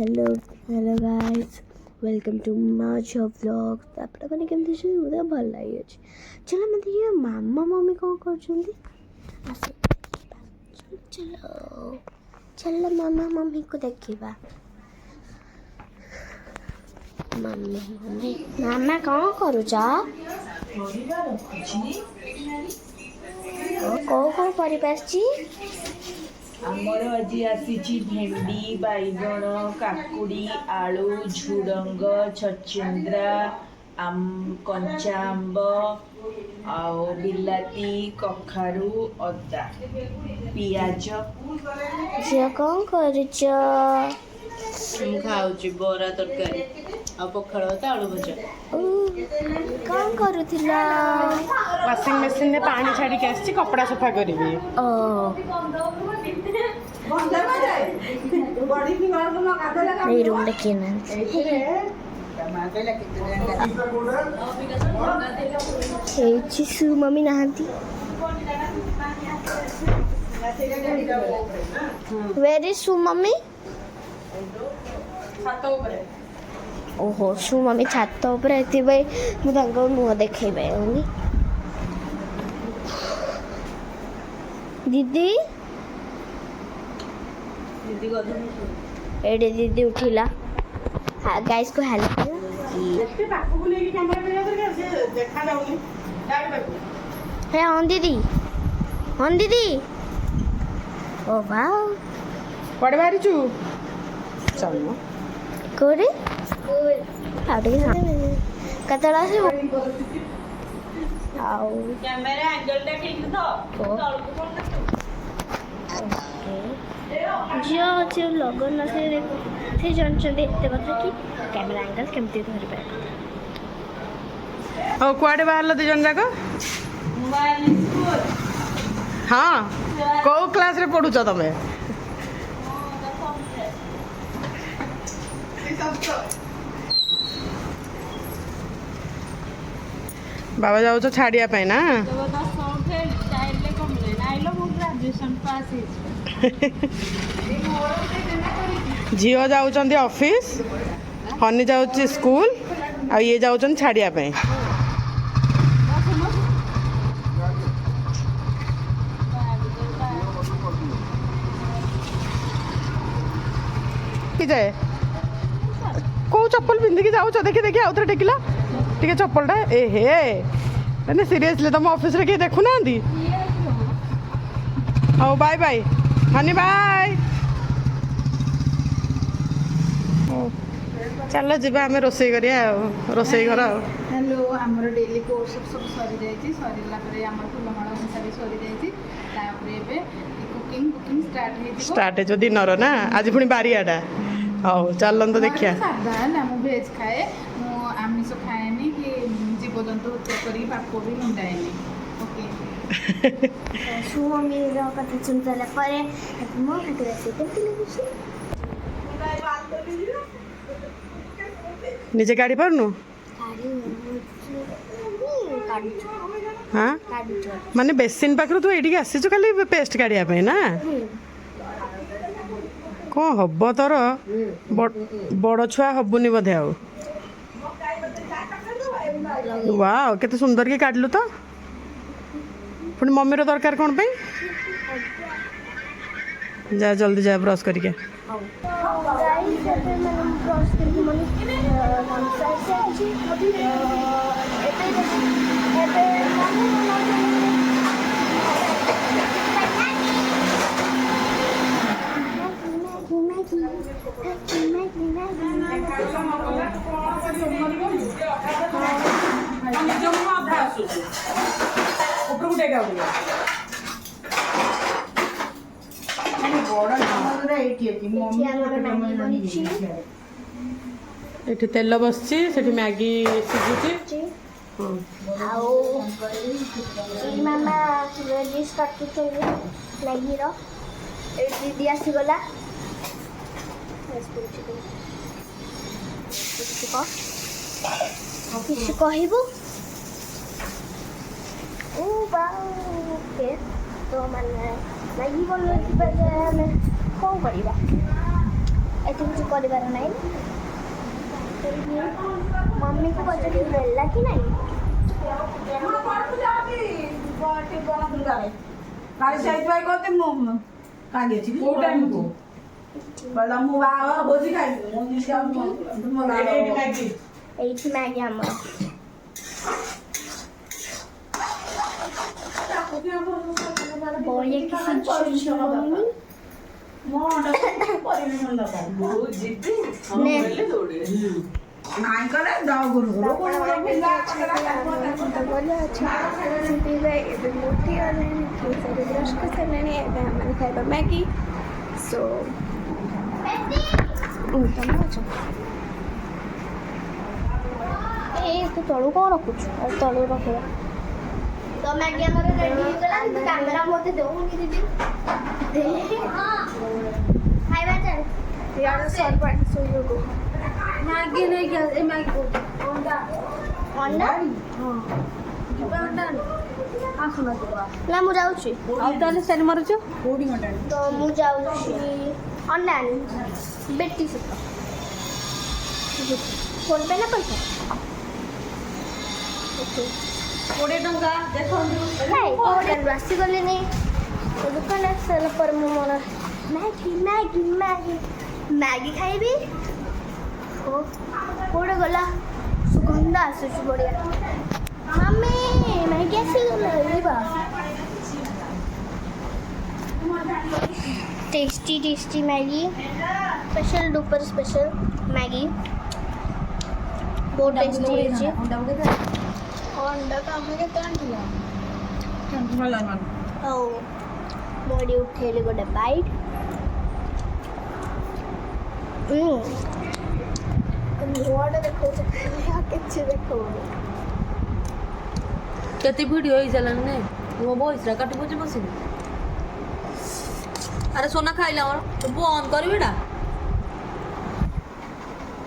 Hello guys, welcome to माच vlog. आपड़ा कने केमती छै मुझे भल लागि अछि। चलो मते ये मामा मम्मी कोन करछुंदी आसे चलो चलो मामा मम्मी को देखिबा। मम्मी मामा कोन करूचा को परिपासची आमर आज आसी भेंडी बैगण काकुड़ी आलू झुडंग छचिंद्रा कंचा आंब आउ बिलाती कखारू अदा पियाज झिया कोन करूच खाऊची बोरा तरकारी आ पखाड़ भात आलू भजा कोन करूथिला। वाशिंग मशीन में पानी छाड़ी के आसी कपड़ा सफा करी नहीं रूम देखिए ना सु मम्मी नहाती। वेर इज सु मम्मी? ओहो सु मम्मी छात ऊपर एथिबाई मु तांको मुह देखैबे मम्मी। दीदी एडे दीदी उठिला। हाँ गाइस को हेल्प है। हाँ दीदी ओ वाओ पड़े बारी चू चलो कोरे आउटे कतला से आओ कैमरा एंगल टा ठीक तो झील अच्छे लगन न से देखो से जानते एते कथा कि कैमरा एंगल केमती धरि पाए। हो कुआडे बाहर दी जन जाको हाँ को क्लास रे पढुछ तमे बाबा जाऊ छाड़िया पे ना झील जाऊँ ऑफिस हनी जाऊँ स्कूल आ ये जाऊँ छाड़िया पे जाए को चप्पल पिंधिकी जाऊँ देखी देखी आउ थे टेकिला टे चप्पलटा ए हे मैंने सीरियसली तुम ऑफिस रे किए देखु ना हाँ बाय बाय हनी बाय चलो जी आम रोसे करिया रोसे घर हेलो आमर डेली कोर्स सब सरी जाइए सरला फुलमाला अनुसार सरी जाइए कुकिंग स्टार्ट है जो दिनर ना आज पुणी बारियाटा हाँ चलत देखिया साधा है मु भेज खाए मु आमिष खाएनी कि जीवजंतु हत्या करी पाप भी मुंडाएनी ओके सु मम्मी रो कथा सुन सारा परे मो खातिर से केमती लागुछि निजे गाड़ी पारनु हाँ माने बेसिन पाखरु तू एडी आसीଛୁ खाली पेस्ट काढिया पे ना कौन हम तोर बड़ छुआ हबुनि बोधे आउ वाओ केते सुंदर के काढलु तो पुणी मम्मी रो दरकार कौन पे जा जल्दी जा ब्रश करके एठी तेल बसची सेठी मैगी सिझुची मामा डिश काटुचे मैगी रो दीदी आसीगला किसी कहबू ओ बाके तो मैंने मैगी बोल कौन करवा ଏଠି କିଛି କରିବାର ନାହିଁ। ମମିକୁ ପଚାରି ହେଲା କି ନାହିଁ? କାଲି ସେଇଥିପାଇଁ କହୁଛି ମୁଁ କାଲି ଅଛି କୋଉ ଟାଇମକୁ କହିଲା ମୁଁ ବାହା ଭୋଜି ଖାଇବି ମୁଁ ଏଇଠି ମ୍ୟାଗି ଆମର। ବଢ଼ିଆ କି ସିଝୁଛି ମମି। ନାଇଁ କଲେ ଦଗୁରୁ ଏବେ ମୋଟି ଗଲେଣି ବ୍ରସ୍ କରିସାରିଲେଣି। ଏବେ ଆମେ ଖାଇବା ମ୍ୟାଗି। ସୋ ତମେ ଅଛ ଏ ତୁ ତଳୁ କ'ଣ ରଖୁଛୁ? ଆଉ ତଳୁ ରଖିବା ତ ମ୍ୟାଗି ଆମର ରେଡ଼ି ହେଇଗଲା। କିନ୍ତୁ କ୍ୟାମେରା ମୋତେ ଦେଉନି ଦିଦି। ଖାଇବା ଚାଲ ଇଆଡ଼େ ସର୍ବାଟ ଶୋଇବାକୁ ମ୍ୟାଗି ନେଇକି ଏ ମ୍ୟାଗି ଅଣ୍ଡା ଅଣ୍ଡା ନା ମୁଁ ଯାଉଛି। ଆଉ ତାହେଲେ ସେଠି ମାରୁଛୁ ତ ମୁଁ ଯାଉଛି ଅଣ୍ଡା ଆଣି ବେଟି ସହିତ ଫୋନ୍ ପେ ନା ପଇସା? ଓକେ 20 ଟଙ୍କା ଦେଖନ୍ତୁ। ଆସିଗଲିନି ଦୋକାନ ଆସିସାରିଲା ପରେ ମୁଁ ମୋର ମ୍ୟାଗି ମ୍ୟାଗି ମ୍ୟାଗି ମ୍ୟାଗି ଖାଇବି। ଓ କୋଉଠି ଗଲା? ସୁଗନ୍ଧ ଆସୁଛି ବଢ଼ିଆ। ମମି ମ୍ୟାଗି ଆସିଗଲା। ଯିବା tasty tasty Maggi special duper special Maggi बहुत टेस्टी है अंडा का हमें केते आंटिला ओ मोडी उठेली गोटे बाइट मुआटा देखो या किछ देखो केते वीडियो होई चलन ने मो वॉइस रा काटी बुझी बसिन अरे सोना खाइला और तो बंद कर बेटा।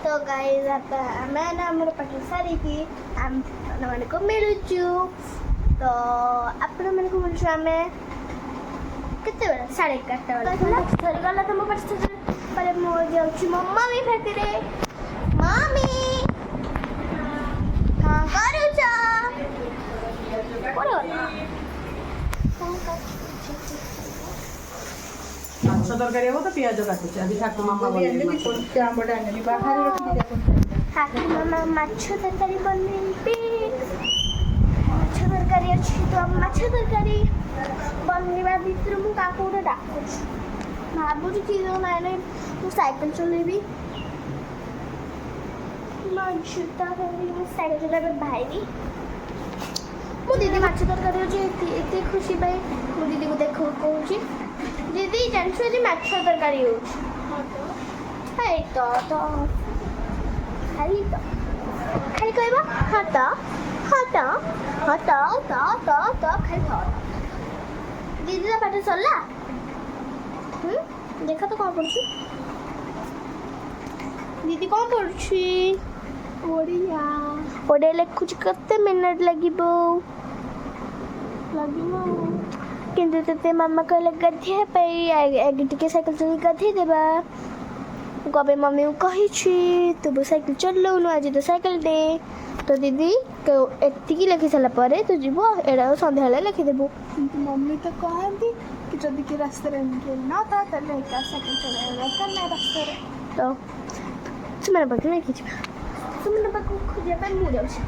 तो गाइस मैं ना मेरे पाठ सारी की आम मैंने को मिलुचु तो आपण मैंने को मिलुचु हमें कितने बेला 11:30 बेला सरी गला तो मो पाठ पर मो जाउची मम्मा भी फेती रे मामी हां करूचा बोलो ମାଛ ତରକାରୀ ହବ ତ ପିଆଜ କାଟୁଛି। ଆଜି ଠାକୁ ମାମା ଠାକୁ ମାମା ମାଛ ତରକାରୀ ବନେଇବି। ମାଛ ତରକାରୀ ଅଛି ତ ମାଛ ତରକାରୀ ବନେଇବା ଭିତରେ ମୁଁ କାହାକୁ ଗୋଟେ ଡାକୁଛି। ଭାବୁଛି କି ନାଇଁ ନାଇଁ ମୁଁ ସାଇକେଲ ଚଲେଇବି। ମାଛ ତରକାରୀ ମୁଁ ସାଇକେଲ ଚଲେଇବା ବାହାରିବି। ମୁଁ ଦିଦି ମାଛ ତରକାରୀ ଅଛି ଏତେ ଖୁସି ପାଇଁ ମୁଁ ଦିଦିକୁ ଦେଖ କହୁଛି दीदी जानछु जी माछ तरकारी हो है तो खाली कहबा हां तो खाली दीदी का पाठ सरला देखा तो कौन पढ़ुछु दीदी कौन पढ़ुछि ओडिया लिखुछि कते मिनिट लागिबो किंतु ते मामा कहले गधिया आगे टिके साइकिल चली गधे देबा कबे मम्मी को कही तू साइकिल चलौनु आज तो साइकिल दे तो दीदी एतिकी लिखि सारा पर तू जीव एड़ा संध्या लिखि देबू मम्मी तो कहती कि जदि कि रास्ता रे न था तले का साइकिल चलाइला करना रास्ता रे तो सुमन बाकी नहीं खींच सुमन बाकी खोजिया पे मु जाउछी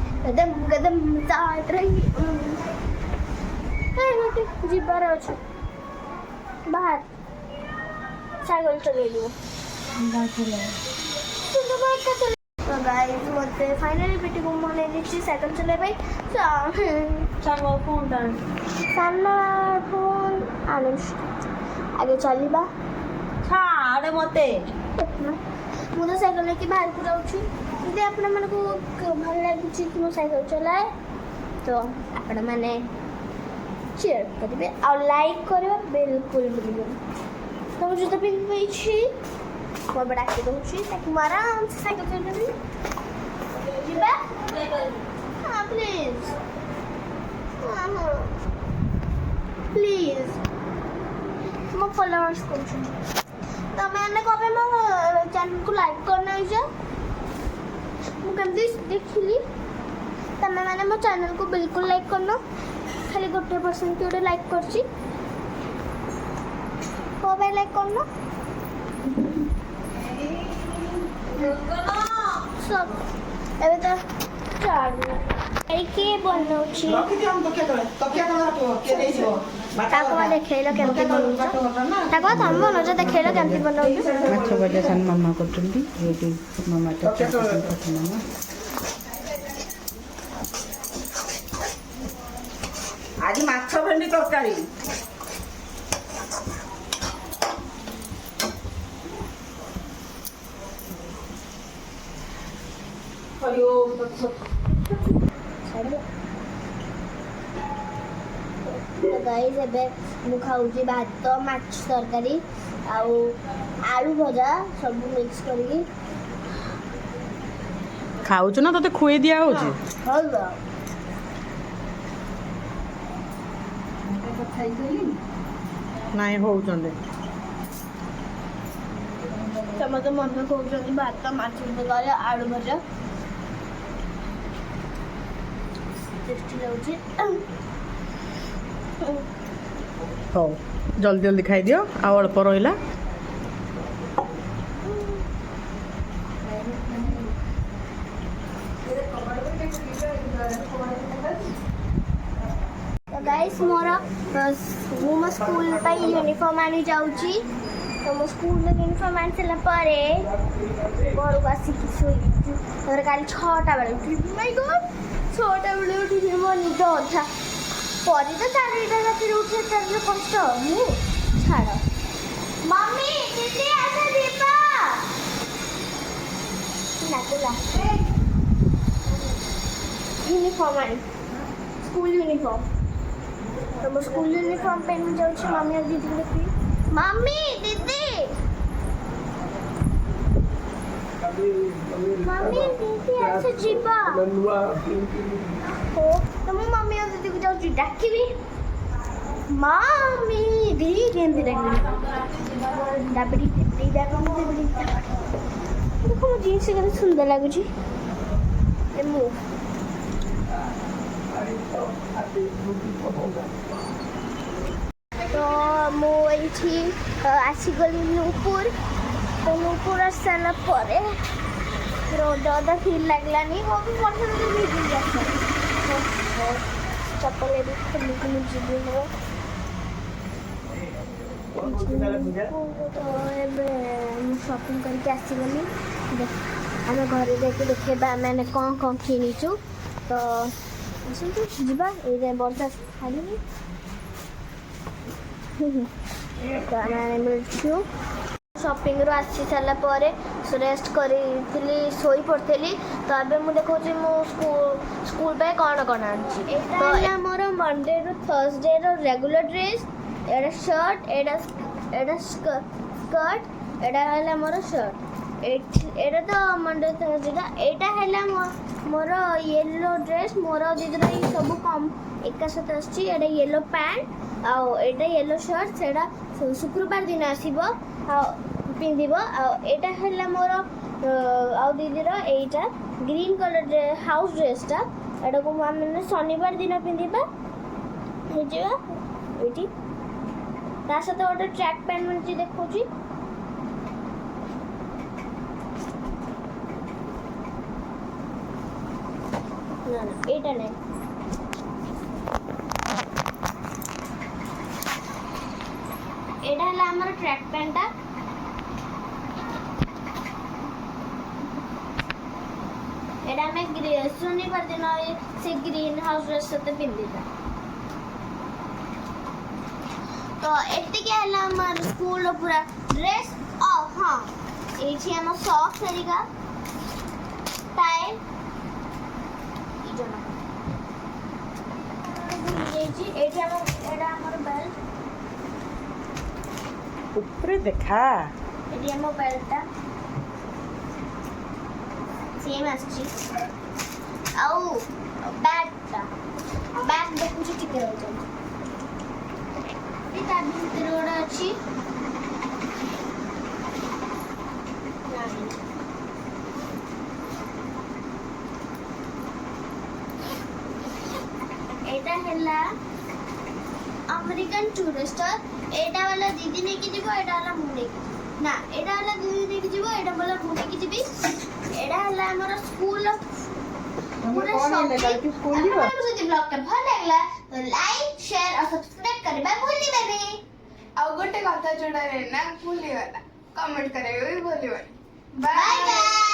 कदम चाट रही जीवार अच्छे बाहर साइकिल चलेलु तो गाइस मते फाइनली बेटी को मन लेछि साइकिल चलेबै सानो फोन ता सानो फोन आनुष आगे चलीबा छाड़ मते मु तो साइकिल लेके बाहर को जाउछि यदि आपन मन को भल लागि कि मु साइकिल चलाए तो आपन माने शेयर करेंगे और लाइक करेंगे बिल्कुल भूलिए तो मुझे तो पिन पे मैं बड़ा के दूँगी ताकि मैं आराम से साइकिल चलाऊँगी जीबा हाँ प्लीज प्लीज मैं फॉलोअर्स को ତମେମାନେ କବେ ମୋ ଚ୍ୟାନେଲକୁ ଲାଇକ୍ କରିନେଇଛ ମୁଁ କେମିତି ଦେଖିଲି ତମେମାନେ ମୋ ଚ୍ୟାନେଲକୁ ବିଲକୁଲ ଲାଇକ୍ କରିନ ଖାଲି 1% କି ଗୋଟେ ଲାଇକ୍ କରିଛି କ'ଣ ପାଇଁ ଲାଇକ୍ କରିନ ଏବେ ତ କିଏ ବନଉଛି ତାକୁ ଦେଖେଇଲ କେମିତି ବନଉଛ ତାକୁ ତମେ ବନଉଛ ଦେଖେଇଲ କେମିତି ବନଉଛ ମାଛ ଭଜା ସାନ ମାମା କରୁଛନ୍ତି ଏଇଠି ମାମା ମାମା ଆଜି ମାଛ ଭେଣ୍ଡି ତରକାରୀ ଗାଇସ୍ ଏବେ ମୁଁ ଖାଉଛି ଭାତ ମାଛ ତରକାରୀ ଆଉ ଆଳୁ ଭଜା ସବୁ ମିକ୍ସ କରିକି ଖାଉଛୁ ନା ତତେ ଖୁଏଇ ଦିଆ ହଉଛି ହଉ ନାଇଁ ହଉଛନ୍ତି ସମସ୍ତେ ମନେ କହୁଛନ୍ତି ଭାତ ମାଛ ତରକାରୀ ଆଳୁ ଭଜା ଟେଷ୍ଟି ଲାଗୁଛି ହଉ ଜଲ୍ଦି ଜଲ୍ଦି ଖାଇଦିଅ ଆଉ ଅଳ୍ପ ରହିଲା गाइस मोरा ମୁଁ ମୋ ସ୍କୁଲ ପାଇଁ ୟୁନିଫର୍ମ ଆଣି ଯାଉଛି ତ ମୋ ସ୍କୁଲର ୟୁନିଫର୍ମ ଆଣି ସାରିଲା ପରେ ଘରକୁ ଆସିକି ଶୋଇଛୁ ତାପରେ କାଲି 6ଟା ବେଳେ ଉଠିବି ମାଇ ଗଡ୍ 6ଟା ବେଳେ ଉଠିବି ମୋ ନିଦ ଅଧା ପରେ ତ 4ଟା ରାତିରେ ଉଠିବା ତାର କଷ୍ଟ ମୁଁ ଛାଡ଼ ମମ୍ମି ଦିଦି ଆସ ଯିବା ନାକୁଲା यूनिफॉर्म आनी स्कूल यूनिफॉर्म तो मैं स्कूल यूनिफॉर्म पहन जाऊँ मम्मी और दीदी देखी मम्मी दीदी मम्मी दीदी ऐसे जीवा हो तो मैं मम्मी और दीदी को जाऊँ डाकी भी मम्मी दीदी केंद्र रखनी डबडी दीदी देखो मुझे जीन्स केते सुंदर लागुची ए मु तो मुझे आसीगली नूपुर तो नूपुर आसाला परे रोड अदा फील लगलानी वो भी पड़े तो भिजी जाता चप्पल भी खुली खुली जीवी हो तो शॉपिंग करके आसीगली आम घर जाके देखा मैंने कौन किनीचु तो आसतु जीवा ये वर्षा छाड़ी तो आम मिलूँ शॉपिंग रू आसी सारा पर रेस्ट करी शोई पड़ी तो अबे मुझे देखा स्कूल पे कौन कौन आनी तो मोर मंडे रु थर्सडे रेगुलर ड्रेस एटा शर्ट एटा स्कर्ट एटा है मोर शर्ट एटा तो मंडे थर्सडे एटा है मोर येलो ड्रेस मोर दीदी सब कम एक साथ आसी येलो पैंट आउ येलो शर्ट से शुक्रवार दिन आसब पिंधिब आटा है मोर आउ दीदी एटा ग्रीन कलर हाउस ड्रेसटा एटा को मैंने शनिवार दिन पिंधा ये साथ गोटे ट्रैक पैंट मिलती देखा ना एटा नहीं एटा है हमारा ट्रैक पैंटा एटा मैं शनिवार दिन से ग्रीन हाउस ड्रेस सहित पिंधिता तो एति है स्कूल पूरा ड्रेस हाँ ये आम सॉक्स हेरिका टाई बेल्ट ऊपर देखा ये आम बेल्टा सेम आछि आउ बैगटा बैग देखु टिके रहउछ ता भीतर गोटे अच्छी एटा हैला अमेरिकन टूरिस्टर एटा वाला दीदी ने की जीवो एटा वाला मुंडे ना एटा वाला दीदी ने की जीवो एटा वाला मुंडे की जीबी एटा हैला हमर स्कूल पूरा स्कूल जीवो যদি ব্লগটা ভালো লাগলা তো লাইক শেয়ার আর সাবস্ক্রাইব करबा भूलि बेबी ଆଉ ଗୋଟେ କଥା ଯୋଉଟା ନା ଭୁଲିଗଲା କମେଣ୍ଟ କରିବାକୁ ବି ଭୁଲିବନି बाय बाय